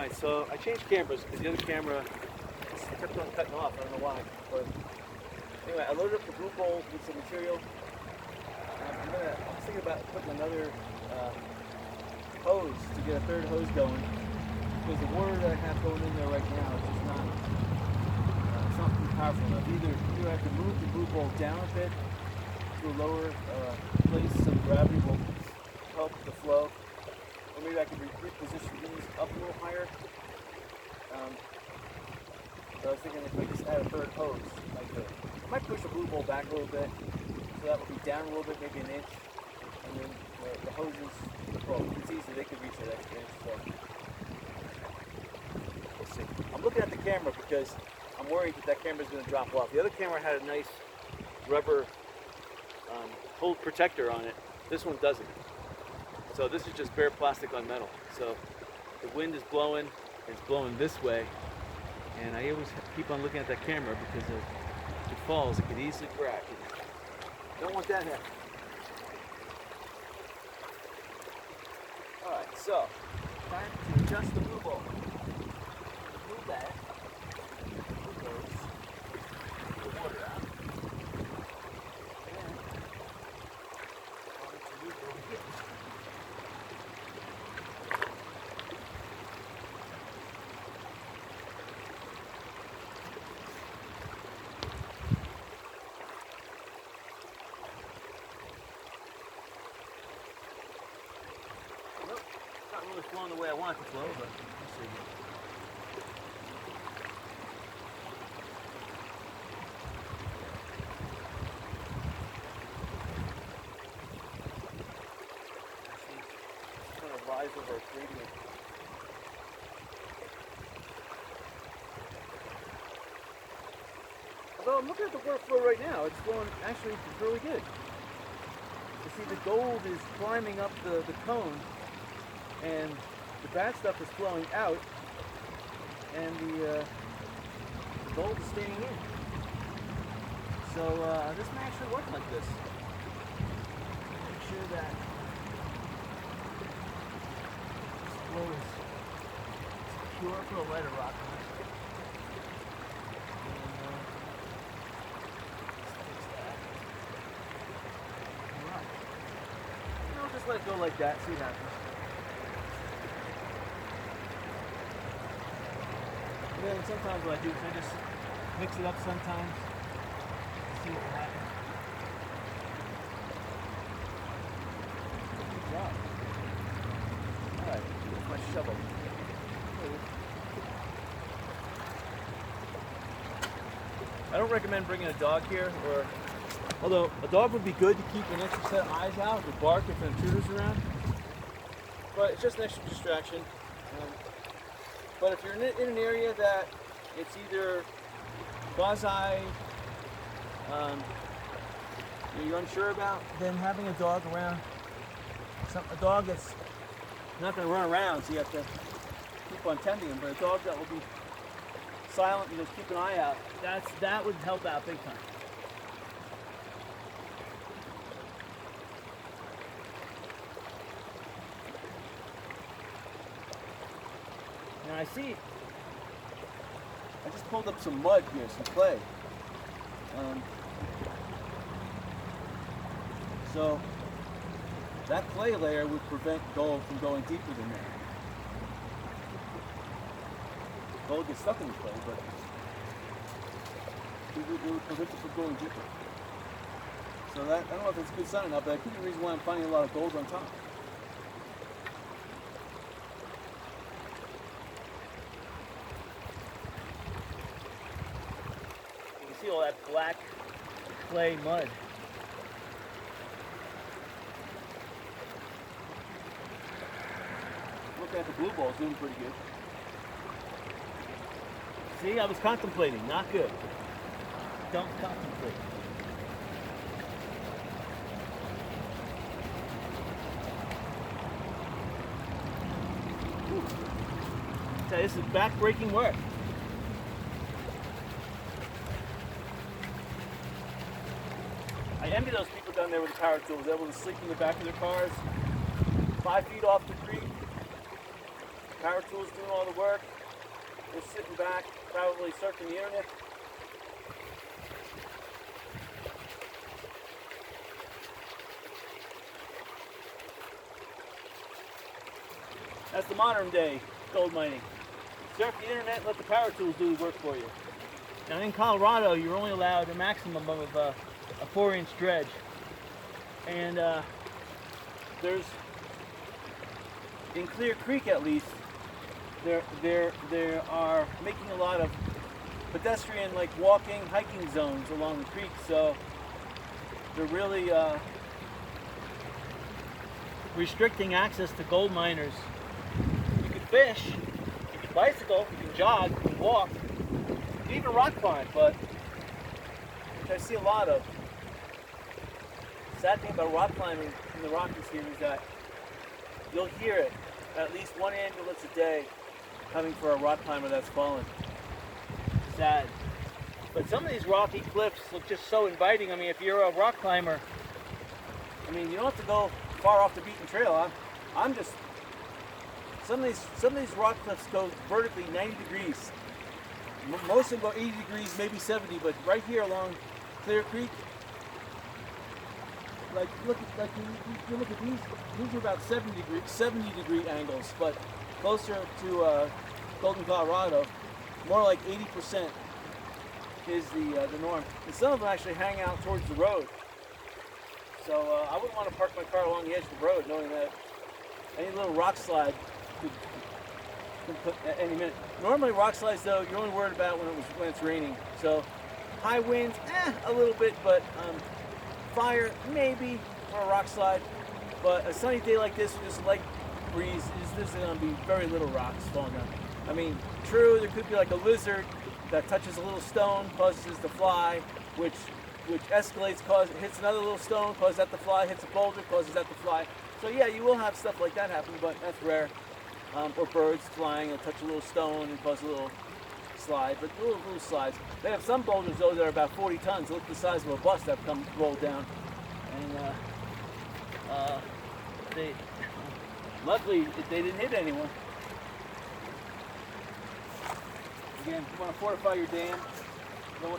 Alright, so I changed cameras because the other camera just kept on cutting off. I don't know why. But anyway, I loaded up the blue bowl with some material. I was thinking about putting another hose to get a third hose going because the water that I have going in there right now is just not it's not too powerful enough. Either I have to move the blue bowl down a bit to a lower place so the gravity will help the flow, or maybe I could reposition these up a little higher. So I was thinking if I just add a third hose, I might push the blue bowl back a little bit, so that would be down a little bit, maybe an inch, and then the hoses, well, it's easy, they could reach that extra inch, so we'll see. I'm looking at the camera because I'm worried that camera's going to drop off. The other camera had a nice rubber hold protector on it. This one doesn't. So this is just bare plastic on metal. So the wind is blowing, it's blowing this way, and I always keep on looking at that camera because if it falls, it could easily crack. Don't want that happening. Alright, so time to adjust the blue bowl. Move that. Move those. The water out. And on to move over here. Not really flowing the way I want it to flow, but we'll see. Actually, it's going to rise over a gradient. Although I'm looking at the workflow right now, it's flowing actually really good. You see, the gold is climbing up the cone, and the bad stuff is flowing out, and the gold is staying in. So this may actually work like this. Make sure that this flow is secure. Put a lighter rock on it. Fix that. Alright. I'll just let it go like that, see what happens. And then sometimes what I do is I just mix it up sometimes, see what will happen. Good job. Alright, here's my shovel. I don't recommend bringing a dog here, although a dog would be good to keep an extra set of eyes out, to bark if an intruder's around. But it's just an extra distraction. But if you're in an area that it's either quasi, you're unsure about, then having a dog around, a dog that's not going to run around, so you have to keep on tending him, but a dog that will be silent and just keep an eye out, that would help out big time. Now I see, I just pulled up some mud here, some clay. So that clay layer would prevent gold from going deeper than that. Gold gets stuck in the clay, but it would prevent it from going deeper. So that, I don't know if it's a good sign or not, but that could be the reason why I'm finding a lot of gold on top. See all that black clay mud. Looking at the blue ball, it's doing pretty good. See, I was contemplating, not good. Don't contemplate. Whew. I tell you, this is back-breaking work. I envy those people down there with the power tools, able to sleep in the back of their cars, 5 feet off the creek. Power tool's doing all the work. We're sitting back, probably surfing the internet. That's the modern day gold mining. Surf the internet, let the power tools do the work for you. Now in Colorado, you're only allowed a maximum of a 4-inch dredge. And there's, in Clear Creek at least, there are making a lot of pedestrian, like walking, hiking zones along the creek. So they're really restricting access to gold miners. You can fish, you can bicycle, you can jog, you can walk, you can even rock climb, but which I see a lot of. The sad thing about rock climbing in the Rockies here is that you'll hear it, at least one ambulance a day coming for a rock climber that's fallen. Sad. But some of these rocky cliffs look just so inviting. I mean, if you're a rock climber, I mean, you don't have to go far off the beaten trail. I'm just, some of these rock cliffs go vertically 90 degrees. Most of them go 80 degrees, maybe 70, but right here along Clear Creek, like you look at these are about 70 degree angles, but closer to Golden, Colorado, more like 80% is the norm. And some of them actually hang out towards the road. So I wouldn't want to park my car along the edge of the road, knowing that any little rock slide could put at any minute. Normally rock slides, though, you're only worried about when it's raining. So high winds, a little bit, but fire, maybe, for a rock slide. But a sunny day like this, with this light breeze, there's going to be very little rocks falling down. I mean, true, there could be like a lizard that touches a little stone, causes it to fly, which escalates, hits another little stone, causes that to fly, hits a boulder, causes that to fly. So yeah, you will have stuff like that happen, but that's rare. Or birds flying and touch a little stone and cause a little slide, but little slides. They have some boulders though that are about 40 tons, look the size of a bus that come rolled down. And luckily they didn't hit anyone. Again, you want to fortify your dam.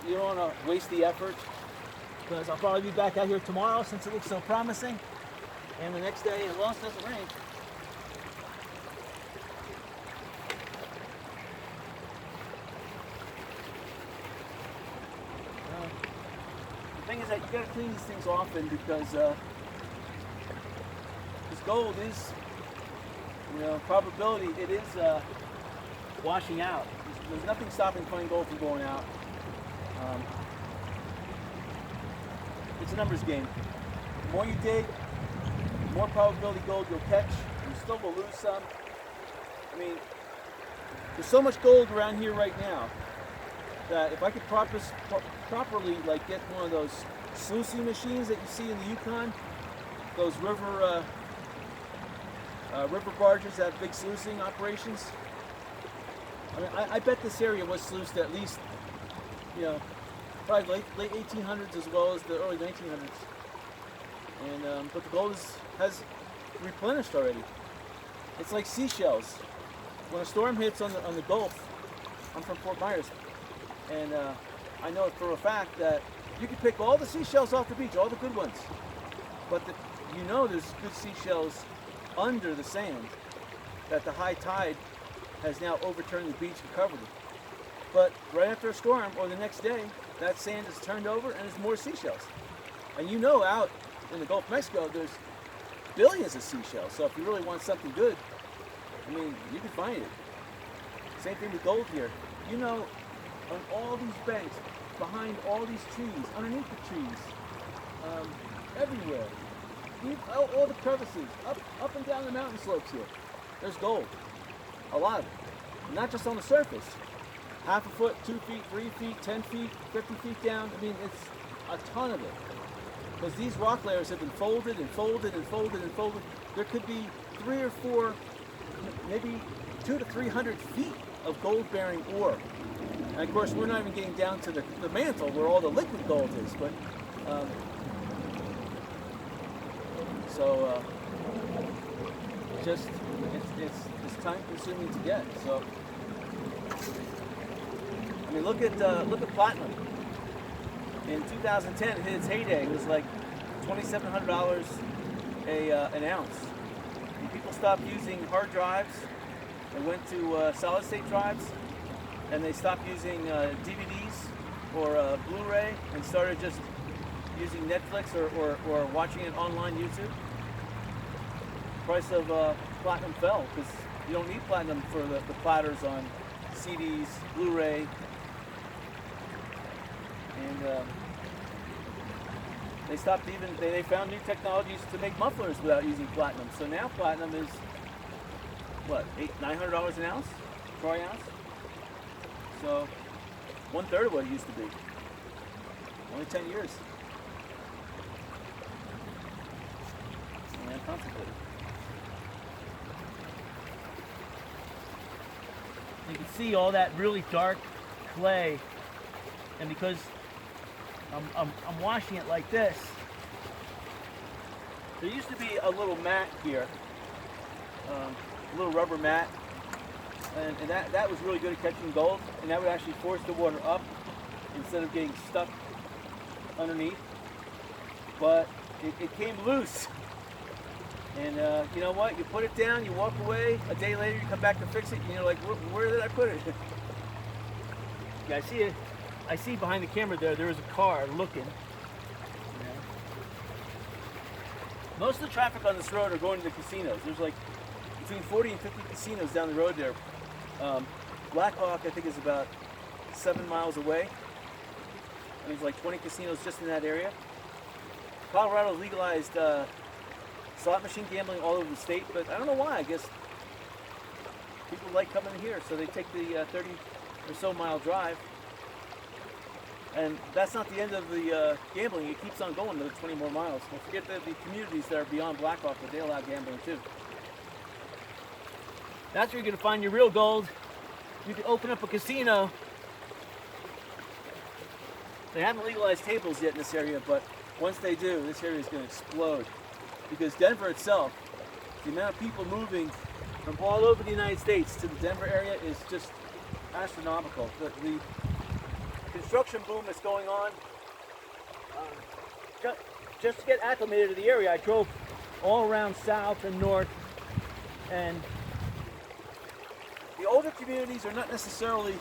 You don't want to waste the effort, because I'll probably be back out here tomorrow since it looks so promising. And the next day, as long as it doesn't rain. The thing is that you got to clean these things often, because this gold is, probability, it is washing out. There's nothing stopping plain gold from going out. It's a numbers game. The more you dig, the more probability gold you'll catch. You still will lose some. I mean, there's so much gold around here right now that if I could properly like get one of those sluicing machines that you see in the Yukon, those river barges that have big sluicing operations. I mean, I bet this area was sluiced at least, probably late 1800s as well as the early 1900s. And but the gold has replenished already. It's like seashells. When a storm hits on the Gulf, I'm from Fort Myers, and I know for a fact that you can pick all the seashells off the beach, all the good ones, but there's good seashells under the sand that the high tide has now overturned the beach and covered it. But right after a storm or the next day, that sand is turned over and there's more seashells. And out in the Gulf of Mexico, there's billions of seashells. So if you really want something good, you can find it. Same thing with gold here. On all these banks, behind all these trees, underneath the trees, everywhere, all the crevices, up and down the mountain slopes here, there's gold. A lot of it. Not just on the surface. Half a foot, 2 feet, 3 feet, 10 feet, 50 feet down. It's a ton of it. Because these rock layers have been folded and folded and folded and folded. There could be 3 or 4, maybe 200 to 300 feet of gold-bearing ore. And of course, we're not even getting down to the mantle where all the liquid gold is. But just it's time consuming to get. So I mean, look at platinum. In 2010, it hit its heyday. It was like $2,700 an ounce. And people stopped using hard drives and went to solid state drives, and they stopped using DVDs or Blu-ray and started just using Netflix or watching it online YouTube. The price of platinum fell because you don't need platinum for the platters on CDs, Blu-ray, and they stopped they found new technologies to make mufflers without using platinum. So now platinum is what, $900 an ounce, troy ounce? So 1/3 of what it used to be. Only 10 years. And contemplated. You can see all that really dark clay, and because I'm washing it like this, there used to be a little mat here, a little rubber mat, and that was really good at catching gold, and that would actually force the water up instead of getting stuck underneath. But it came loose, and you know what? You put it down, you walk away. A day later, you come back to fix it, and you're like, where did I put it? Yeah, I see it. I see behind the camera there is a car looking. Yeah. Most of the traffic on this road are going to the casinos. There's like between 40 and 50 casinos down the road there. Black Hawk, I think, is about 7 miles away. And there's like 20 casinos just in that area. Colorado legalized slot machine gambling all over the state, but I don't know why. I guess people like coming here, so they take the 30 or so mile drive. And that's not the end of the gambling. It keeps on going another 20 more miles. Don't forget the communities that are beyond Black Hawk, but they allow gambling too. That's where you're going to find your real gold. You can open up a casino. They haven't legalized tables yet in this area, but once they do, this area is going to explode. Because Denver itself, the amount of people moving from all over the United States to the Denver area is just astronomical. The construction boom that's going on, just to get acclimated to the area, I drove all around south and north, and the older communities are not necessarily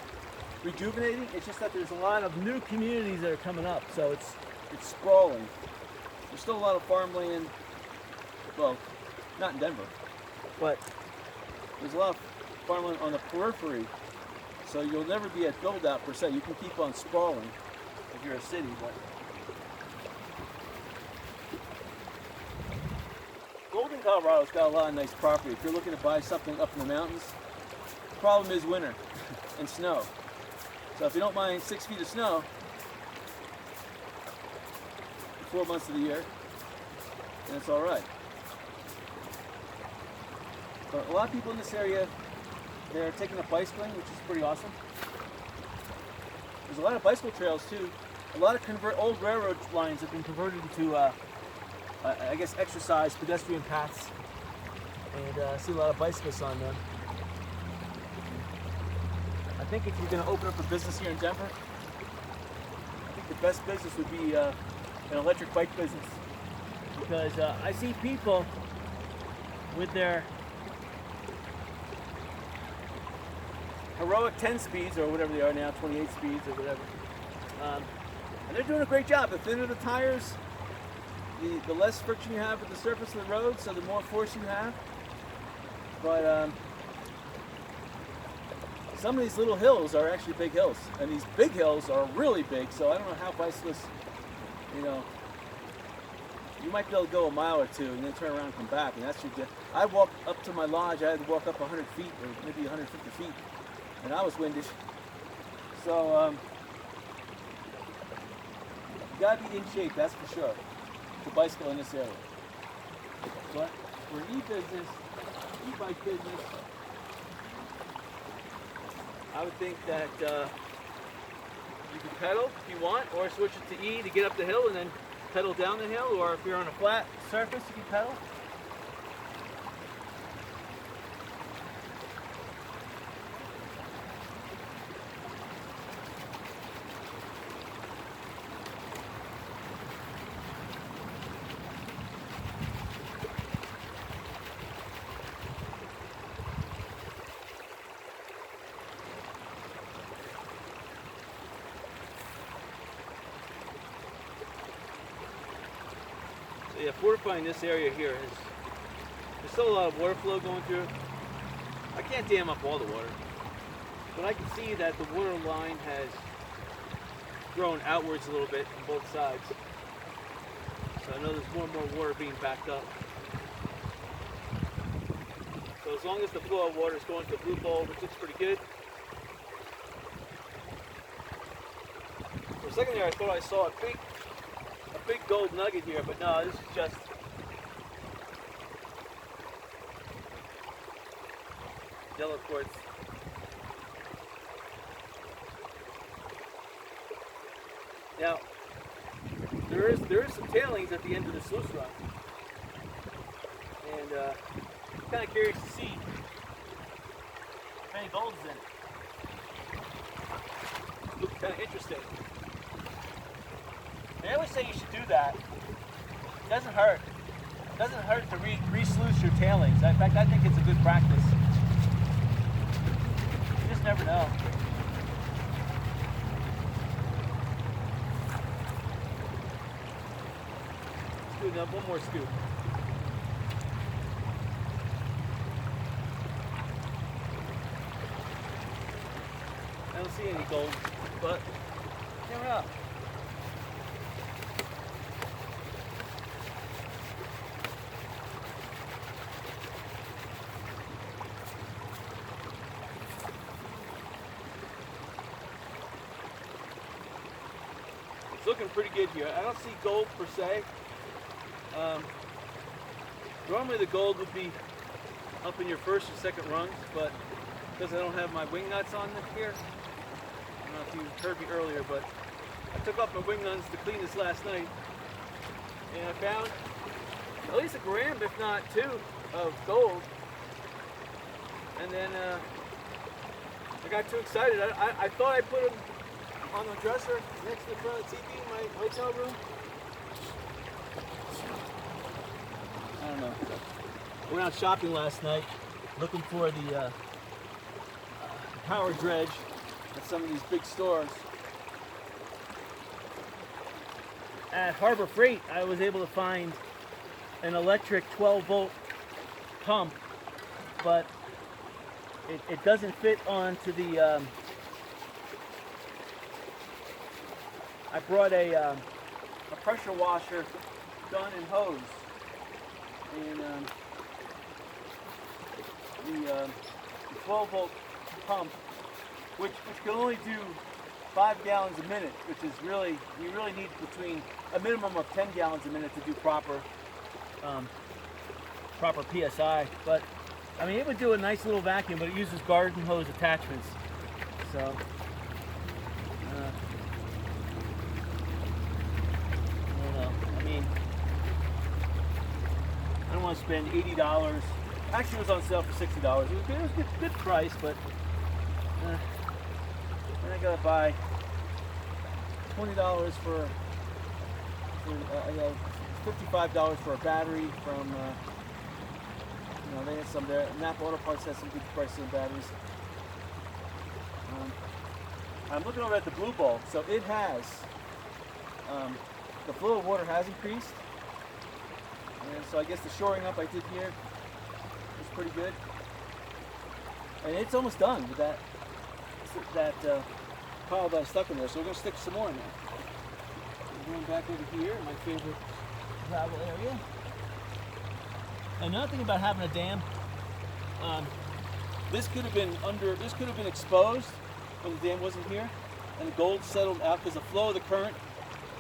rejuvenating. It's just that there's a lot of new communities that are coming up, so it's sprawling. There's still a lot of farmland, well, not in Denver, but there's a lot of farmland on the periphery, so you'll never be at build out per se. You can keep on sprawling if you're a city, but Golden, Colorado's got a lot of nice property. If you're looking to buy something up in the mountains, the problem is winter and snow. So if you don't mind 6 feet of snow, 4 months of the year, then it's all right. But a lot of people in this area, they're taking up bicycling, which is pretty awesome. There's a lot of bicycle trails too. A lot of old railroad lines have been converted into, I guess, exercise pedestrian paths, and I see a lot of bicyclists on them. I think if you're going to open up a business here in Denver, I think the best business would be an electric bike business, because I see people with their heroic 10 speeds, or whatever they are now, 28 speeds or whatever, and they're doing a great job. The thinner the tires, the less friction you have with the surface of the road, so the more force you have. But some of these little hills are actually big hills, and these big hills are really big, so I don't know how bicyclists, you might be able to go a mile or two and then turn around and come back, and that's your I walked up to my lodge. I had to walk up 100 feet, or maybe 150 feet, and I was winded. So you gotta be in shape, that's for sure, to bicycle in this area. But for an e-business, e-bike business, I would think that you can pedal if you want, or switch it to E to get up the hill and then pedal down the hill, or if you're on a flat surface, you can pedal. yeah, fortifying this area here is, there's still a lot of water flow going through. I can't dam up all the water, but I can see that the water line has grown outwards a little bit on both sides. So I know there's more and more water being backed up. So as long as the flow of water is going to the blue bowl, which looks pretty good. For a second there, I thought I saw a big gold nugget here, but no, this is just yellow quartz. Now, there is some tailings at the end of the sluice rock, and I'm kind of curious to see if any gold's in it. Looks kind of interesting. They always say you should do that. It doesn't hurt. It doesn't hurt to re-sluice your tailings. In fact, I think it's a good practice. You just never know. Let's do one more scoop. I don't see any gold, but you never know. It's looking pretty good here. I don't see gold per se. Normally the gold would be up in your first or second rungs, but because I don't have my wing nuts on here, I don't know if you heard me earlier, but I took off my wing nuts to clean this last night, and I found at least a gram, if not two, of gold. And then I got too excited. I thought I put them on the dresser next to the front of the TV in my hotel room. I don't know. I went out shopping last night looking for the power dredge at some of these big stores. At Harbor Freight, I was able to find an electric 12-volt pump, but it doesn't fit onto the... I brought a pressure washer gun and hose, and the 12-volt pump, which can only do 5 gallons a minute, which is really, you really need between a minimum of 10 gallons a minute to do proper PSI. But I mean, it would do a nice little vacuum, but it uses garden hose attachments. So I don't know. I mean, I don't want to spend $80. Actually, it was on sale for $60. It was a good price, but then I gotta buy $20 for $55 for a battery from, they had some there. Napa Auto Parts has some good prices on batteries. I'm looking over at the blue bowl, so it has, the flow of water has increased. And so I guess the shoring up I did here is pretty good. And it's almost done with that pile that I stuck in there, so we're going to stick some more in there. I'm going back over here, my favorite gravel area. Another thing about having a dam, this could have been exposed when the dam wasn't here, and the gold settled out because the flow of the current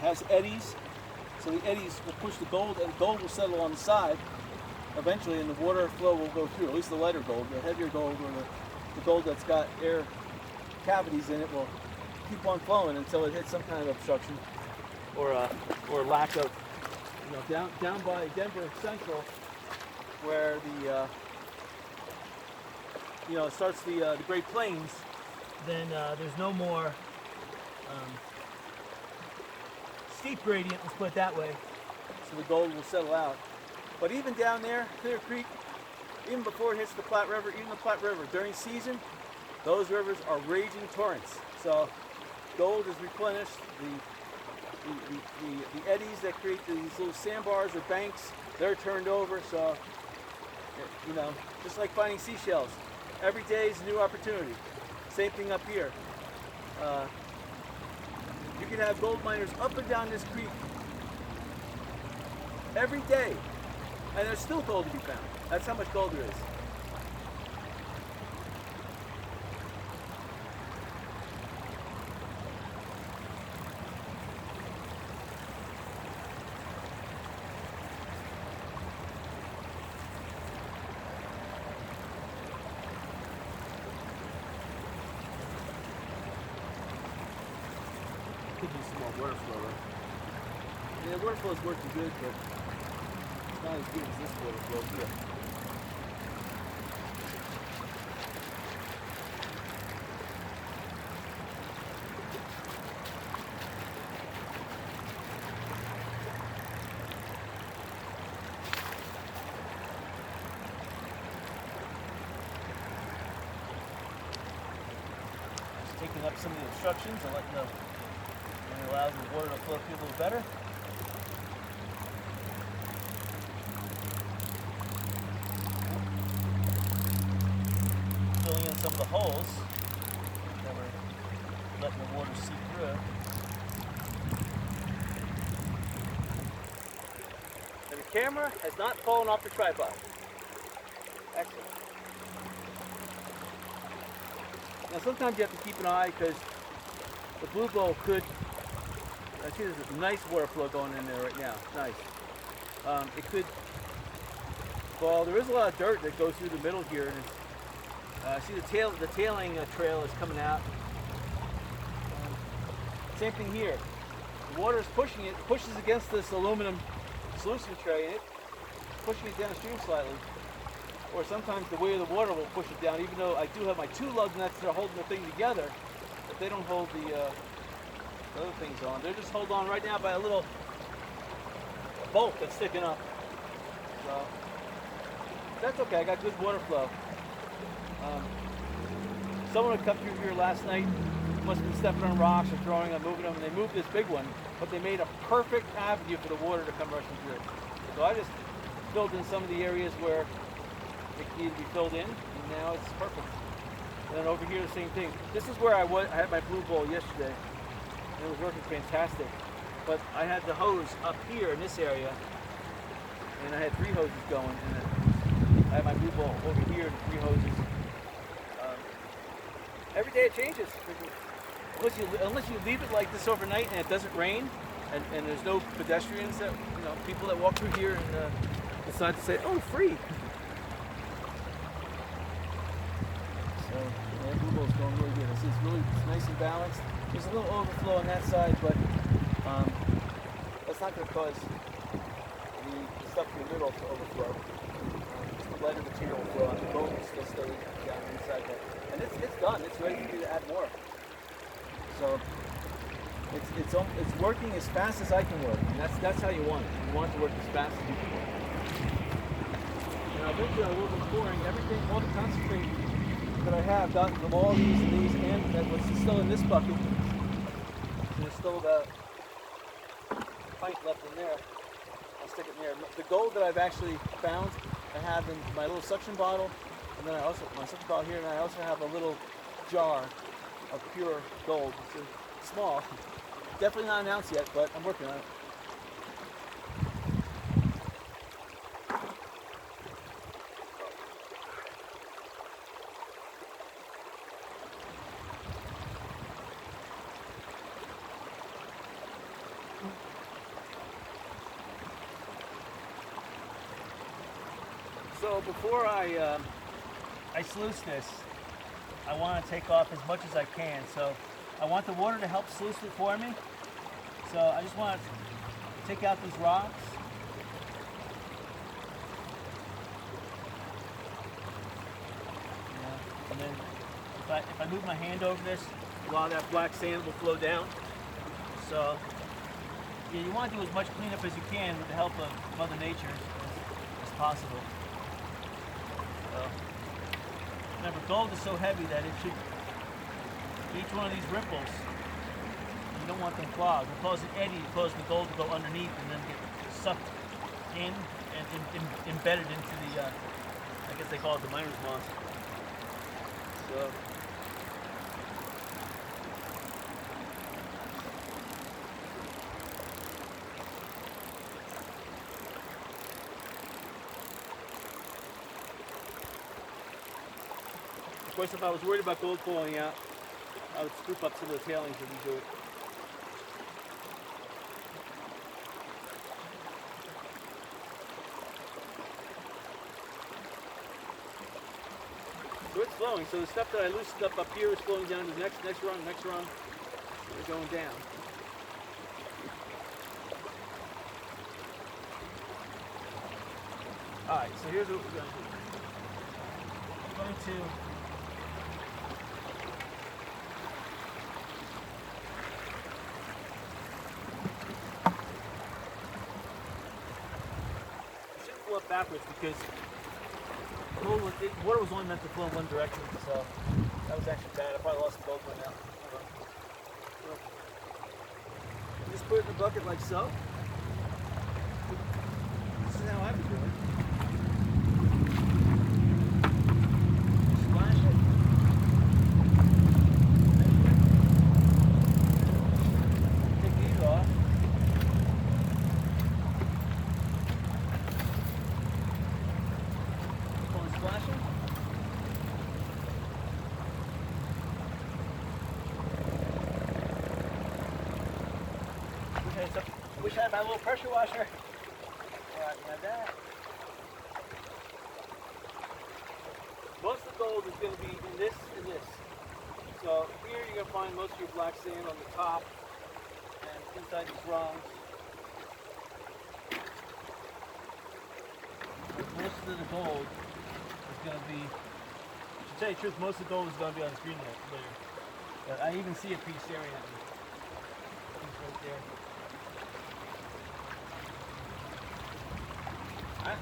has eddies, so the eddies will push the gold, and the gold will settle on the side eventually, and the water flow will go through. At least the lighter gold, the heavier gold, or the gold that's got air cavities in it will keep on flowing until it hits some kind of obstruction or lack of, down by Denver Central, where the it starts the Great Plains, then there's no more steep gradient, let's put it that way, so the gold will settle out. But even down there, Clear Creek, even before it hits the Platte River, even the Platte River, during season, those rivers are raging torrents. So gold is replenished, the eddies that create these little sandbars or banks, they're turned over. So, you know, just like finding seashells, every day is a new opportunity. Same thing up here. You can have gold miners up and down this creek every day, and there's still gold to be found. That's how much gold there is. Could use some more water flow, right? Yeah, water flow is working good, but it's not as good as this water flow here. Just taking up some of the obstructions and letting the it allows the water to flow through a little better. Filling in some of the holes that we're letting the water seep through. And the camera has not fallen off the tripod. Excellent. Now sometimes you have to keep an eye because the blue bowl could, I see there's a nice water flow going in there right now, nice. It could fall, there is a lot of dirt that goes through the middle here, and I see the tailing trail is coming out. Same thing here. The water is pushing it, pushes against this aluminum solution tray, and it pushing it downstream slightly. Or sometimes the weight of the water will push it down, even though I do have my two lug nuts that are holding the thing together. But they don't hold the other things on. They're just hold on right now by a little bolt that's sticking up. So that's okay. I got good water flow. Someone had come through here last night. Must have been stepping on rocks or throwing them, moving them. And they moved this big one, but they made a perfect avenue for the water to come rushing through. So I just filled in some of the areas where it needed to be filled in, and now it's perfect. And then over here, the same thing. This is where I had my blue bowl yesterday, and it was working fantastic. But I had the hose up here in this area, and I had 3 hoses going, and I had my blue bowl over here and 3 hoses. Every day it changes. Unless you leave it like this overnight and it doesn't rain, and there's no pedestrians that, you know, people that walk through here and decide to say, oh, free. So the blue bowl is going really good. It's nice and balanced. There's a little overflow on that side, but that's not going to cause the stuff in the middle to overflow. Just the lighter material will flow on the gold will still stay down inside there. And it's done. It's ready for you to add more. So it's working as fast as I can work, and that's how you want it. You want it to work as fast as you can work. Now eventually I will be pouring everything, all the concentrate that I have, gotten from all these and what's still in this bucket. There's still about a pint left in there. I'll stick it in there. The gold that I've actually found, I have in my little suction bottle, and then I also my suction bottle here, and I also have a little jar of pure gold. It's small, definitely not an ounce yet, but I'm working on it. So before I sluice this, I want to take off as much as I can. So I want the water to help sluice it for me. So I just want to take out these rocks. And then if I move my hand over this, a lot of that black sand will flow down. So yeah, you want to do as much cleanup as you can with the help of Mother Nature as possible. So, remember, gold is so heavy that it should, each one of these ripples, You don't want them clogged. It causes an eddy, it causes the gold to go underneath and then get sucked in and embedded into the, I guess they call it the miner's moss. So, of course, if I was worried about gold falling out, I would scoop up some of the tailings and do it. So it's flowing. So the stuff that I loosened up here is flowing down to the next rung. They're going down. All right. So here's what we're going to do. We're going to flow up backwards because water was only meant to flow in one direction, so that was actually bad. I probably lost the boat by now. Just put it in the bucket like so. This is how I would do it. Splash it. Take these off. Splashing. Wish I had my little pressure washer. Like that. Most of the gold is going to be in this and this. So here you're going to find most of your black sand on the top and inside these rungs. Most of the gold is going to be, to tell you the truth, most of the gold is going to be on this green layer. But I even see a piece staring at me. Piece right there.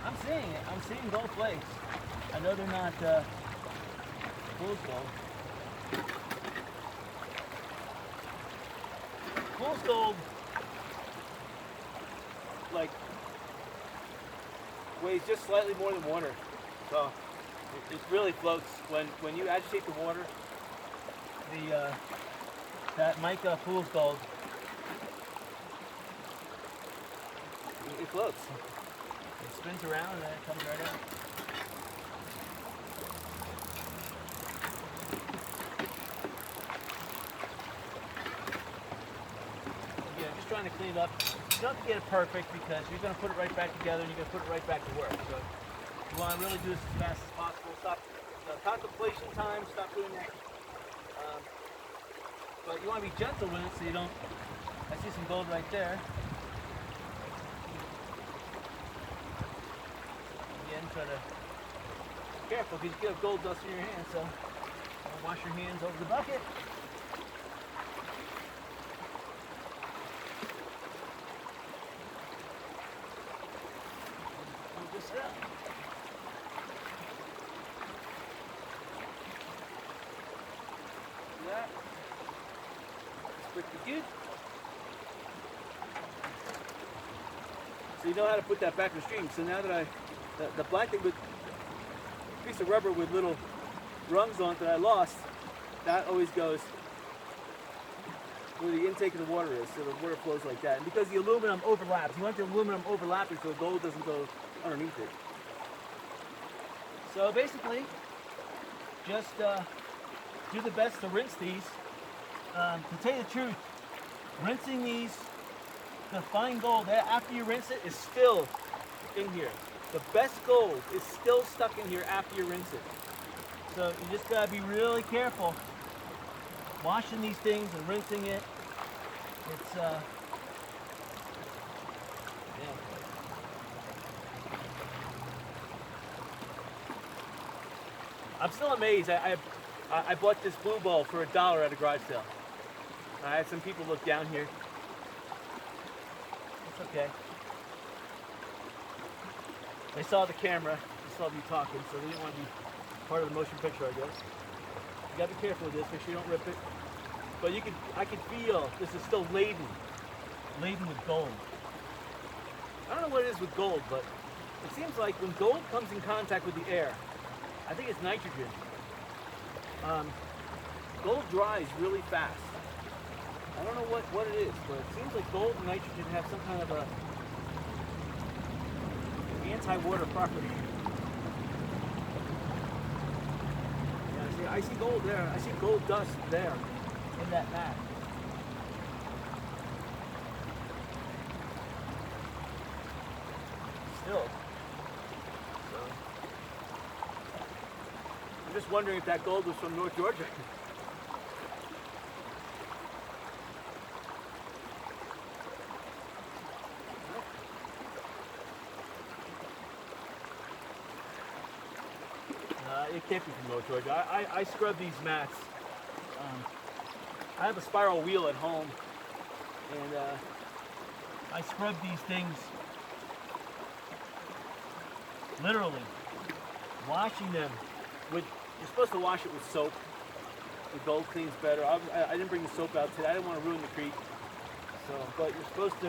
I'm seeing it. I'm seeing gold flakes. I know they're not fool's gold. Fool's gold, like, weighs just slightly more than water. So it really floats. When you agitate the water, that mica fool's gold, it floats. It spins around and then it comes right out. Yeah, just trying to clean it up. You don't have to get it perfect because you're going to put it right back together and you're going to put it right back to work. So you want to really do this as fast as possible. Stop contemplation time, stop doing that. But you want to be gentle with it so you don't, I see some gold right there. Again, try to be careful because you get gold dust in your hands, so wash your hands over the bucket. Move this up. That. Pretty good. So you know how to put that back in the stream. So now that the blanket with a piece of rubber with little rungs on it that I lost, that always goes where the intake of the water is, so the water flows like that. And because the aluminum overlaps, you want the aluminum overlapping so the gold doesn't go underneath it. So basically, just do the best to rinse these. To tell you the truth, rinsing these, the fine gold, after you rinse it, is still in here. The best gold is still stuck in here after you rinse it. So you just gotta be really careful washing these things and rinsing it. It's yeah. I'm still amazed. I bought this blue ball for $1 at a garage sale. I had some people look down here. It's okay. They saw the camera, they saw me talking, so they didn't want to be part of the motion picture, I guess. You gotta be careful with this, make sure you don't rip it. but I can feel this is still laden with gold. I don't know what it is with gold, but it seems like when gold comes in contact with the air, I think it's nitrogen. Gold dries really fast. I don't know what it is, but it seems like gold and nitrogen have some kind of a anti-water property. Yeah, see, I see gold there. I see gold dust there in that mat. Still. So, I'm just wondering if that gold was from North Georgia. It can't be from North Georgia. I scrub these mats. I have a spiral wheel at home, and I scrub these things literally, washing them with. You're supposed to wash it with soap. The gold cleans better. I didn't bring the soap out today. I didn't want to ruin the creek. So, but you're supposed to,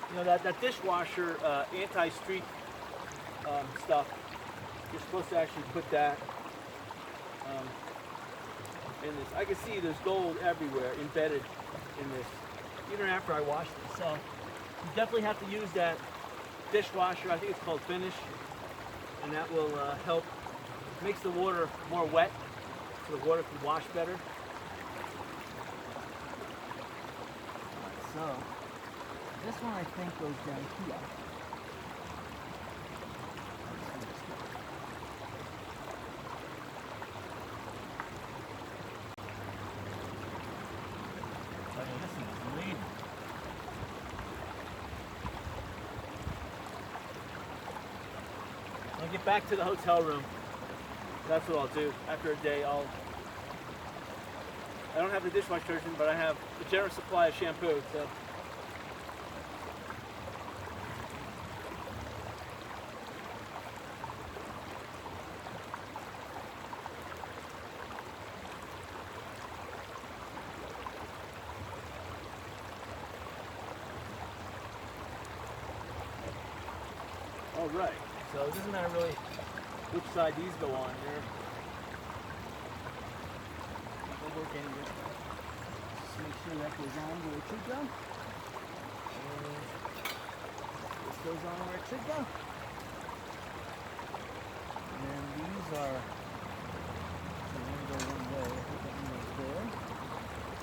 you know, that dishwasher anti-streak stuff. You're supposed to actually put that in this. I can see there's gold everywhere embedded in this, even after I washed it. So you definitely have to use that dishwasher. I think it's called Finish, and that will help. Makes the water more wet, so the water can wash better. Alright, so this one I think goes down here. I'll get back to the hotel room. That's what I'll do. After a day, I don't have the dishwasher detergent, but I have a generous supply of shampoo, so. All right. So it doesn't matter really which side these go on here. We'll work anyway. Just make sure that goes on where it should go. And this goes on where it should go. And then these are, so they're going to go one way. I think that one goes there.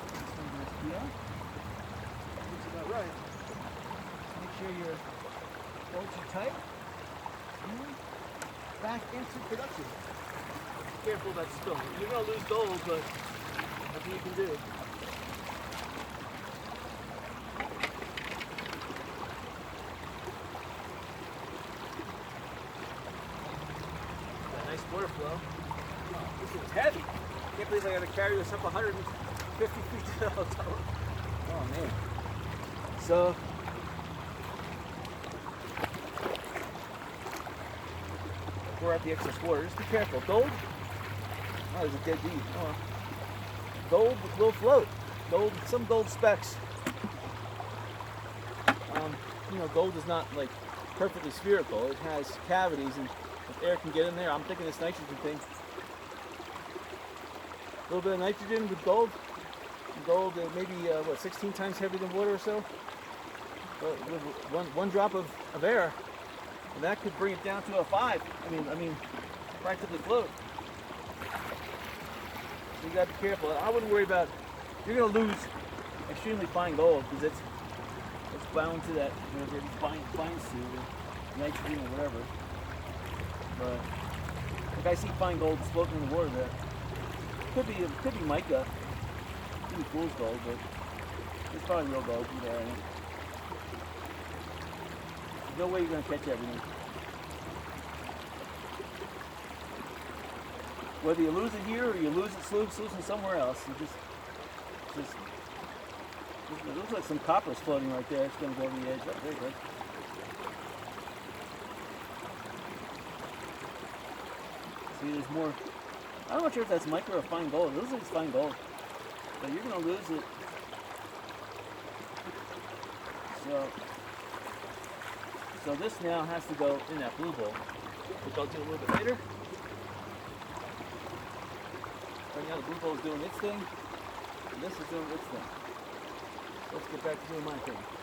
This one goes here. Looks about right. Make sure your bolts are tight. Back into production. Be careful about spilling. You're going to lose gold, but nothing you can do. Got a nice water flow. Oh, this thing's heavy. Can't believe I got to carry this up 150 feet to the hotel room. Oh man. So. We're at the excess water. Just be careful. Gold. Oh, there's a dead bee. Oh. Gold will float. Gold. Some gold specks. You know, gold is not like perfectly spherical. It has cavities, and if air can get in there, I'm thinking this nitrogen thing. A little bit of nitrogen with gold. Gold, maybe what, 16 times heavier than water or so. With one drop of air. And that could bring it down to a 5. I mean, practically float. So you gotta be careful. I wouldn't worry about. You're gonna lose extremely fine gold because it's bound to that, whatever it binds to, nitrogen or whatever. But like I see fine gold floating in the water there. Could be mica. Could be fool's gold, but it's probably real gold. You know, right? No way you're going to catch everything. Whether you lose it here or you lose it sluicing somewhere else, it looks like some copper's floating right there. It's going to go over the edge. Oh, very good. See, there's more I'm not sure if that's micro or fine gold. It looks like it's fine gold. But you're going to lose it. So this now has to go in that blue bowl, which I'll do a little bit later. Right now the blue bowl is doing its thing, and this is doing its thing. Let's get back to doing my thing.